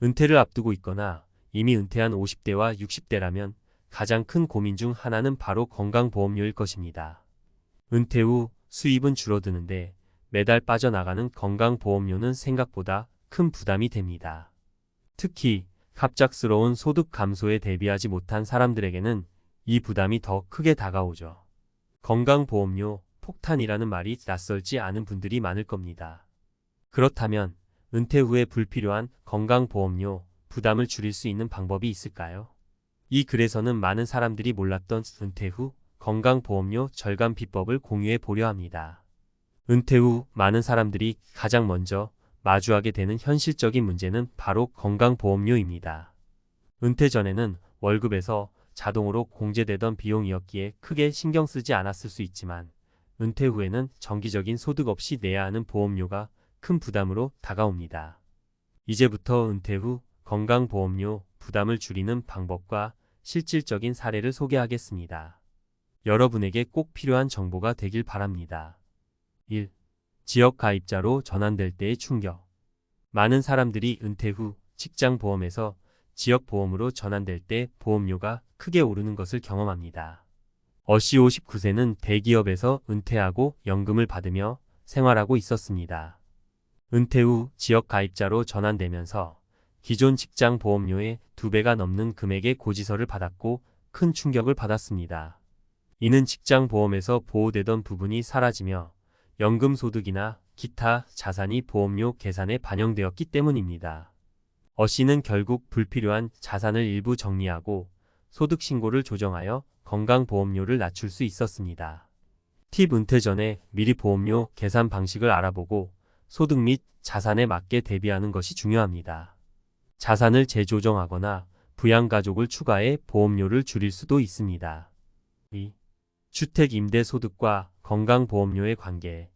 은퇴를 앞두고 있거나 이미 은퇴한 50대와 60대라면 가장 큰 고민 중 하나는 바로 건강보험료일 것입니다. 은퇴 후 수입은 줄어드는데 매달 빠져나가는 건강보험료는 생각보다 큰 부담이 됩니다. 특히 갑작스러운 소득 감소에 대비하지 못한 사람들에게는 이 부담이 더 크게 다가오죠. 건강보험료 폭탄이라는 말이 낯설지 않은 분들이 많을 겁니다. 그렇다면 은퇴 후에 불필요한 건강보험료 부담을 줄일 수 있는 방법이 있을까요? 이 글에서는 많은 사람들이 몰랐던 은퇴 후 건강보험료 절감 비법을 공유해 보려 합니다. 은퇴 후 많은 사람들이 가장 먼저 마주하게 되는 현실적인 문제는 바로 건강보험료입니다. 은퇴 전에는 월급에서 자동으로 공제되던 비용이었기에 크게 신경 쓰지 않았을 수 있지만 은퇴 후에는 정기적인 소득 없이 내야 하는 보험료가 큰 부담으로 다가옵니다. 이제부터 은퇴 후 건강보험료 부담을 줄이는 방법과 실질적인 사례를 소개하겠습니다. 여러분에게 꼭 필요한 정보가 되길 바랍니다. 1. 지역 가입자로 전환될 때의 충격. 많은 사람들이 은퇴 후 직장보험에서 지역보험으로 전환될 때 보험료가 크게 오르는 것을 경험합니다. 어씨 59세는 대기업에서 은퇴하고 연금을 받으며 생활하고 있었습니다. 은퇴 후 지역 가입자로 전환되면서 기존 직장 보험료의 2배가 넘는 금액의 고지서를 받았고 큰 충격을 받았습니다. 이는 직장 보험에서 보호되던 부분이 사라지며 연금 소득이나 기타 자산이 보험료 계산에 반영되었기 때문입니다. 어 씨는 결국 불필요한 자산을 일부 정리하고 소득 신고를 조정하여 건강보험료를 낮출 수 있었습니다. 팁: 은퇴 전에 미리 보험료 계산 방식을 알아보고 소득 및 자산에 맞게 대비하는 것이 중요합니다. 자산을 재조정하거나 부양가족을 추가해 보험료를 줄일 수도 있습니다. 2. 주택 임대 소득과 건강보험료의 관계.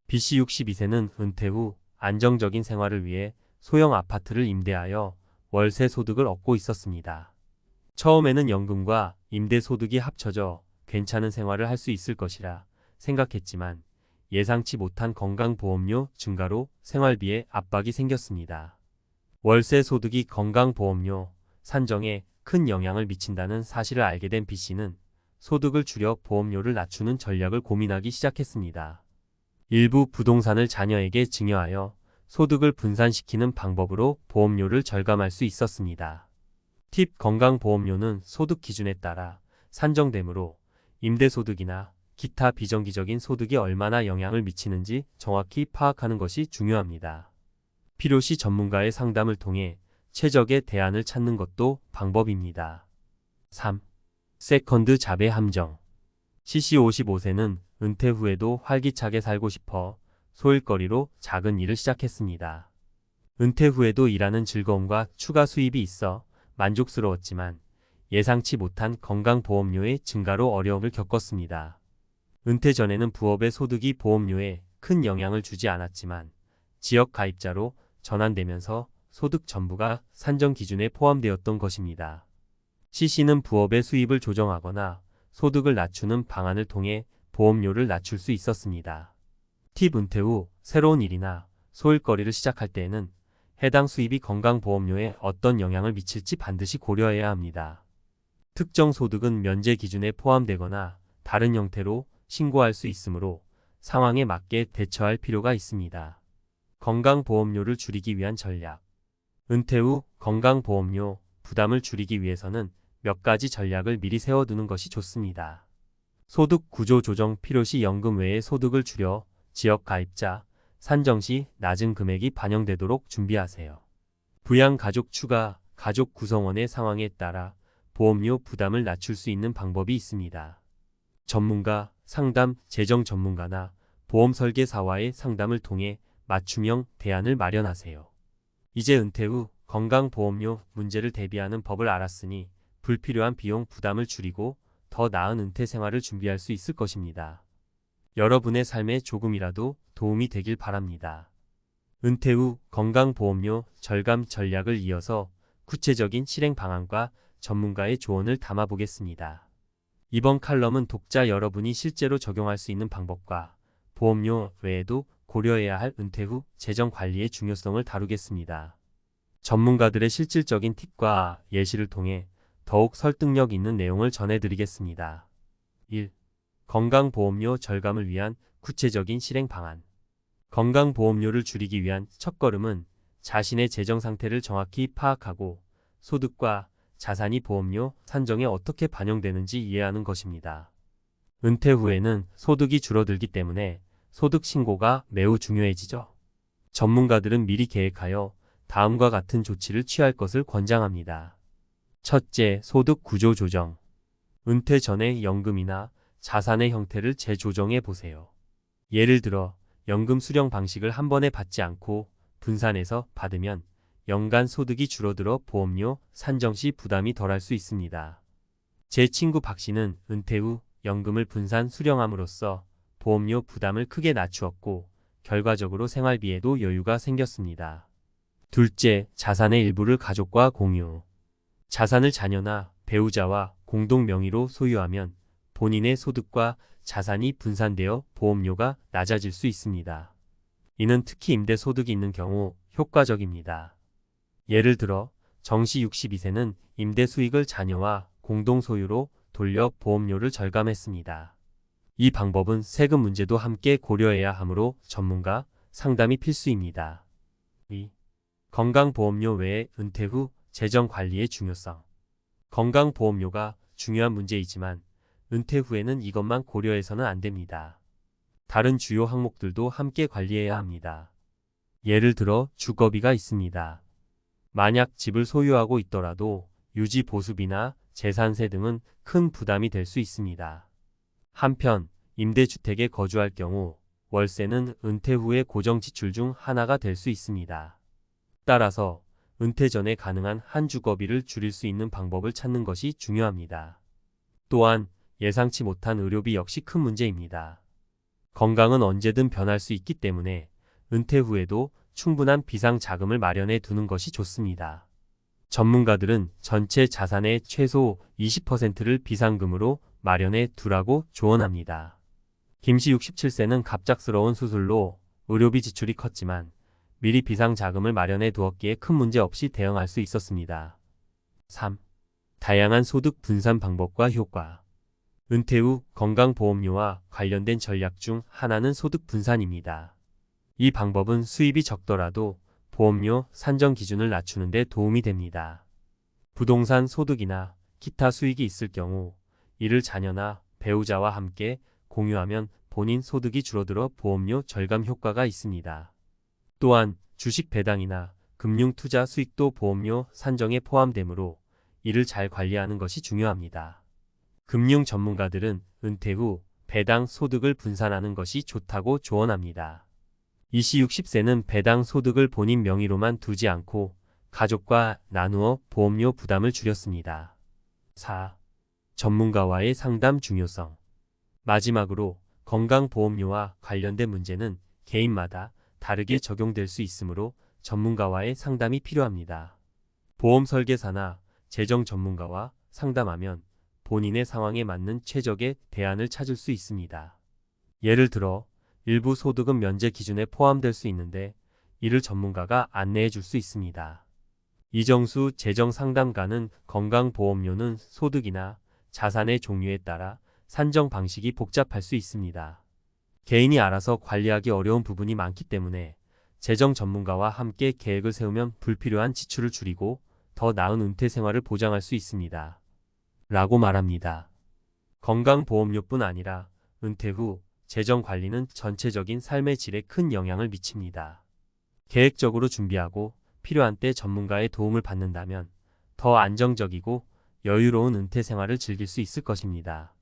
B씨 62세는 은퇴 후 안정적인 생활을 위해 소형 아파트를 임대하여 월세 소득을 얻고 있었습니다. 처음에는 연금과 임대 소득이 합쳐져 괜찮은 생활을 할 수 있을 것이라 생각했지만 예상치 못한 건강보험료 증가로 생활비에 압박이 생겼습니다. 월세 소득이 건강보험료 산정에 큰 영향을 미친다는 사실을 알게 된 B씨는 소득을 줄여 보험료를 낮추는 전략을 고민하기 시작했습니다. 일부 부동산을 자녀에게 증여하여 소득을 분산시키는 방법으로 보험료를 절감할 수 있었습니다. 팁: 건강보험료는 소득 기준에 따라 산정되므로 임대소득이나 기타 비정기적인 소득이 얼마나 영향을 미치는지 정확히 파악하는 것이 중요합니다. 필요시 전문가의 상담을 통해 최적의 대안을 찾는 것도 방법입니다. 3. 세컨드 잡의 함정. C씨 55세는 은퇴 후에도 활기차게 살고 싶어 소일거리로 작은 일을 시작했습니다. 은퇴 후에도 일하는 즐거움과 추가 수입이 있어 만족스러웠지만 예상치 못한 건강보험료의 증가로 어려움을 겪었습니다. 은퇴 전에는 부업의 소득이 보험료에 큰 영향을 주지 않았지만 지역 가입자로 전환되면서 소득 전부가 산정 기준에 포함되었던 것입니다. C씨는 부업의 수입을 조정하거나 소득을 낮추는 방안을 통해 보험료를 낮출 수 있었습니다. 팁: 은퇴 후 새로운 일이나 소일거리를 시작할 때에는 해당 수입이 건강보험료에 어떤 영향을 미칠지 반드시 고려해야 합니다. 특정 소득은 면제 기준에 포함되거나 다른 형태로 신고할 수 있으므로 상황에 맞게 대처할 필요가 있습니다. 건강보험료를 줄이기 위한 전략. 은퇴 후 건강보험료 부담을 줄이기 위해서는 몇 가지 전략을 미리 세워두는 것이 좋습니다. 소득 구조 조정. 필요시 연금 외의 소득을 줄여 지역 가입자 산정 시 낮은 금액이 반영되도록 준비하세요. 부양가족 추가. 가족 구성원의 상황에 따라 보험료 부담을 낮출 수 있는 방법이 있습니다. 전문가 상담. 재정 전문가나 보험 설계사와의 상담을 통해 맞춤형 대안을 마련하세요. 이제 은퇴 후 건강보험료 문제를 대비하는 법을 알았으니 불필요한 비용 부담을 줄이고 더 나은 은퇴 생활을 준비할 수 있을 것입니다. 여러분의 삶에 조금이라도 도움이 되길 바랍니다. 은퇴 후 건강보험료 절감 전략을 이어서 구체적인 실행 방안과 전문가의 조언을 담아보겠습니다. 이번 칼럼은 독자 여러분이 실제로 적용할 수 있는 방법과 보험료 외에도 고려해야 할 은퇴 후 재정 관리의 중요성을 다루겠습니다. 전문가들의 실질적인 팁과 예시를 통해 더욱 설득력 있는 내용을 전해드리겠습니다. 1. 건강보험료 절감을 위한 구체적인 실행 방안. 건강보험료를 줄이기 위한 첫걸음은 자신의 재정 상태를 정확히 파악하고 소득과 자산이 보험료 산정에 어떻게 반영되는지 이해하는 것입니다. 은퇴 후에는 소득이 줄어들기 때문에 소득 신고가 매우 중요해지죠. 전문가들은 미리 계획하여 다음과 같은 조치를 취할 것을 권장합니다. 첫째, 소득 구조 조정. 은퇴 전에 연금이나 자산의 형태를 재조정해 보세요. 예를 들어 연금 수령 방식을 한 번에 받지 않고 분산해서 받으면 연간 소득이 줄어들어 보험료 산정 시 부담이 덜할 수 있습니다. 제 친구 박 씨는 은퇴 후 연금을 분산 수령함으로써 보험료 부담을 크게 낮추었고 결과적으로 생활비에도 여유가 생겼습니다. 둘째, 자산의 일부를 가족과 공유. 자산을 자녀나 배우자와 공동 명의로 소유하면 본인의 소득과 자산이 분산되어 보험료가 낮아질 수 있습니다. 이는 특히 임대 소득이 있는 경우 효과적입니다. 예를 들어 정씨 62세는 임대 수익을 자녀와 공동 소유로 돌려 보험료를 절감했습니다. 이 방법은 세금 문제도 함께 고려해야 하므로 전문가 상담이 필수입니다. 2. 건강보험료 외에 은퇴 후 재정 관리의 중요성. 건강보험료가 중요한 문제이지만 은퇴 후에는 이것만 고려해서는 안 됩니다. 다른 주요 항목들도 함께 관리해야 합니다. 예를 들어 주거비가 있습니다. 만약 집을 소유하고 있더라도 유지 보수비나 재산세 등은 큰 부담이 될 수 있습니다. 한편 임대주택에 거주할 경우 월세는 은퇴 후의 고정 지출 중 하나가 될 수 있습니다. 따라서 은퇴 전에 가능한 한 주거비를 줄일 수 있는 방법을 찾는 것이 중요합니다. 또한 예상치 못한 의료비 역시 큰 문제입니다. 건강은 언제든 변할 수 있기 때문에 은퇴 후에도 충분한 비상 자금을 마련해 두는 것이 좋습니다. 전문가들은 전체 자산의 최소 20%를 비상금으로 마련해 두라고 조언합니다. 김씨 67세는 갑작스러운 수술로 의료비 지출이 컸지만 미리 비상 자금을 마련해 두었기에 큰 문제 없이 대응할 수 있었습니다. 3. 다양한 소득 분산 방법과 효과. 은퇴 후 건강보험료와 관련된 전략 중 하나는 소득 분산입니다. 이 방법은 수입이 적더라도 보험료 산정 기준을 낮추는 데 도움이 됩니다. 부동산 소득이나 기타 수익이 있을 경우 이를 자녀나 배우자와 함께 공유하면 본인 소득이 줄어들어 보험료 절감 효과가 있습니다. 또한 주식 배당이나 금융 투자 수익도 보험료 산정에 포함되므로 이를 잘 관리하는 것이 중요합니다. 금융 전문가들은 은퇴 후 배당 소득을 분산하는 것이 좋다고 조언합니다. 이씨 60세는 배당 소득을 본인 명의로만 두지 않고 가족과 나누어 보험료 부담을 줄였습니다. 4. 전문가와의 상담 중요성. 마지막으로 건강보험료와 관련된 문제는 개인마다 다르게 적용될 수 있으므로 전문가와의 상담이 필요합니다. 보험 설계사나 재정 전문가와 상담하면 본인의 상황에 맞는 최적의 대안을 찾을 수 있습니다. 예를 들어 일부 소득은 면제 기준에 포함될 수 있는데 이를 전문가가 안내해 줄 수 있습니다. 이정수 재정상담가는 건강보험료는 소득이나 자산의 종류에 따라 산정 방식이 복잡할 수 있습니다. 개인이 알아서 관리하기 어려운 부분이 많기 때문에 재정 전문가와 함께 계획을 세우면 불필요한 지출을 줄이고 더 나은 은퇴 생활을 보장할 수 있습니다. 라고 말합니다. 건강보험료뿐 아니라 은퇴 후 재정 관리는 전체적인 삶의 질에 큰 영향을 미칩니다. 계획적으로 준비하고 필요한 때 전문가의 도움을 받는다면 더 안정적이고 여유로운 은퇴 생활을 즐길 수 있을 것입니다.